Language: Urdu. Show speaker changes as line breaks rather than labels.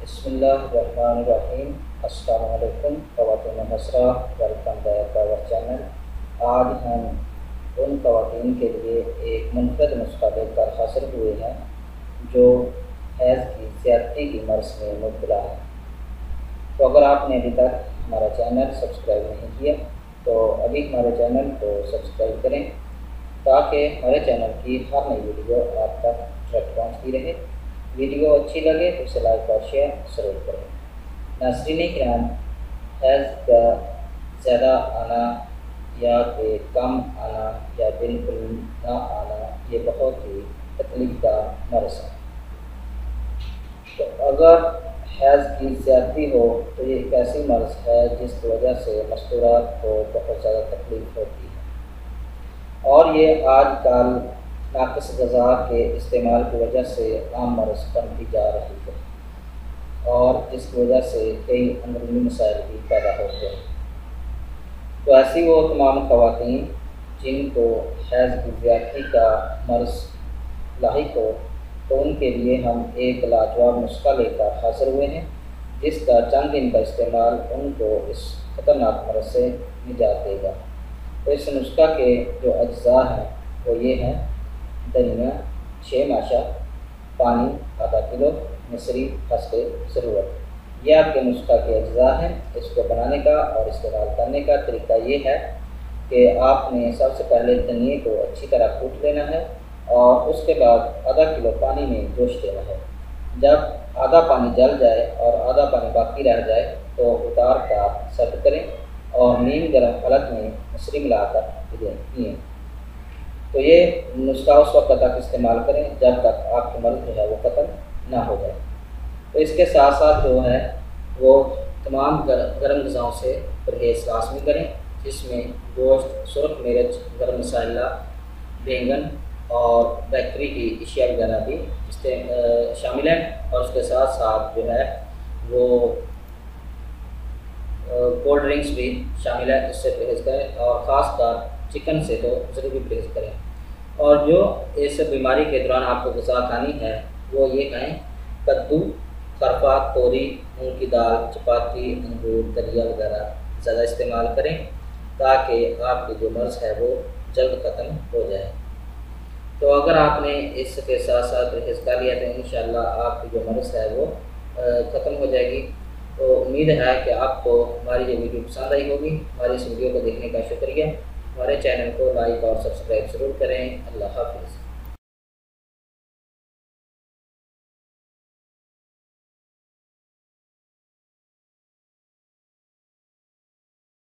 بسم اللہ الرحمن الرحیم۔ السلام علیکم خواتین حضرات، ویلکم بیک آور چینل۔ آج ہم ان خواتین کے لیے ایک منفرد نسخہ لے کر حاصل ہوئے ہیں جو حیض کی زیادتی کی مرض میں مبتلا ہیں۔ تو اگر آپ نے ابھی تک ہمارا چینل سبسکرائب نہیں کیا تو ابھی ہمارے چینل کو سبسکرائب کریں تاکہ ہمارے چینل کی ہر نئی ویڈیو آپ تک ڈائریکٹ پہنچتی رہے۔ ویڈیو اچھی لگے تو اسے لائک اور شیئر ضرور کریں۔ ناظرین کرام، حیض کا زیادہ آنا یا کہ کم آنا یا بالکل نہ آنا یہ بہت ہی تکلیف دہ مرض ہے۔ تو اگر حیض کی زیادتی ہو تو یہ ایک ایسی مرض ہے جس کی وجہ سے مستورات کو بہت زیادہ تکلیف ہوتی ہے، اور یہ آج کل ناقص غذا کے استعمال کی وجہ سے عام مرض بنتی جا رہی ہے، اور جس کی وجہ سے کئی اندرونی مسائل بھی پیدا ہوتے ہیں۔ تو ایسی وہ تمام خواتین جن کو حیض کی زیادتی کا مرض لاحق ہو تو ان کے لیے ہم ایک لاجواب نسخہ لے کر حاضر ہوئے ہیں جس کا چند دن کا استعمال ان کو اس خطرناک مرض سے نجات دے گا۔ تو اس نسخہ کے جو اجزاء ہیں وہ یہ ہیں: دھنیا 6 ماشا، پانی آدھا کلو، مصری حسب ضرورت۔ یہ آپ کے نسخہ کے اجزاء ہیں۔ اس کو بنانے کا اور استعمال کرنے کا طریقہ یہ ہے کہ آپ نے سب سے پہلے دھنیے کو اچھی طرح کوٹ لینا ہے اور اس کے بعد آدھا کلو پانی میں جوش دینا ہے۔ جب آدھا پانی جل جائے اور آدھا پانی باقی رہ جائے تو اتار کا سرو کریں اور نیم گرم حالت میں مصری ملا کر پئیں۔ تو یہ نسخہ اس وقت تک استعمال کریں جب تک آپ کی مرض جو ہے وہ ختم نہ ہو جائے۔ تو اس کے ساتھ ساتھ جو ہے وہ تمام گرم غذاؤں سے پرہیز لازمی کریں، جس میں گوشت، سرخ مرچ، گرم مسالہ، بینگن اور بیکری کی اشیاء وغیرہ بھی شامل ہیں، اور اس کے ساتھ ساتھ جو ہے وہ کولڈ ڈرنکس بھی شامل ہے، اس سے پرہیز کریں، اور خاص طور چکن سے تو ضروری پرہیز کریں۔ اور جو اس بیماری کے دوران آپ کو غذا کھانی ہے وہ یہ کہیں: کدو، خرفہ، توری، مونگ کی دال، چپاتی، انگور، دلیا وغیرہ زیادہ استعمال کریں تاکہ آپ کی جو مرض ہے وہ جلد ختم ہو جائے۔ تو اگر آپ نے اس کے ساتھ ساتھ پرہیز کر لیا تو انشاءاللہ آپ کی جو مرض ہے وہ ختم ہو جائے گی۔ تو امید ہے کہ آپ کو ہماری یہ ویڈیو پسند آئی ہوگی۔ ہماری اس ویڈیو کو دیکھنے کا شکریہ۔ ہمارے چینل کو لائک اور سبسکرائب ضرور کریں۔ اللہ حافظ۔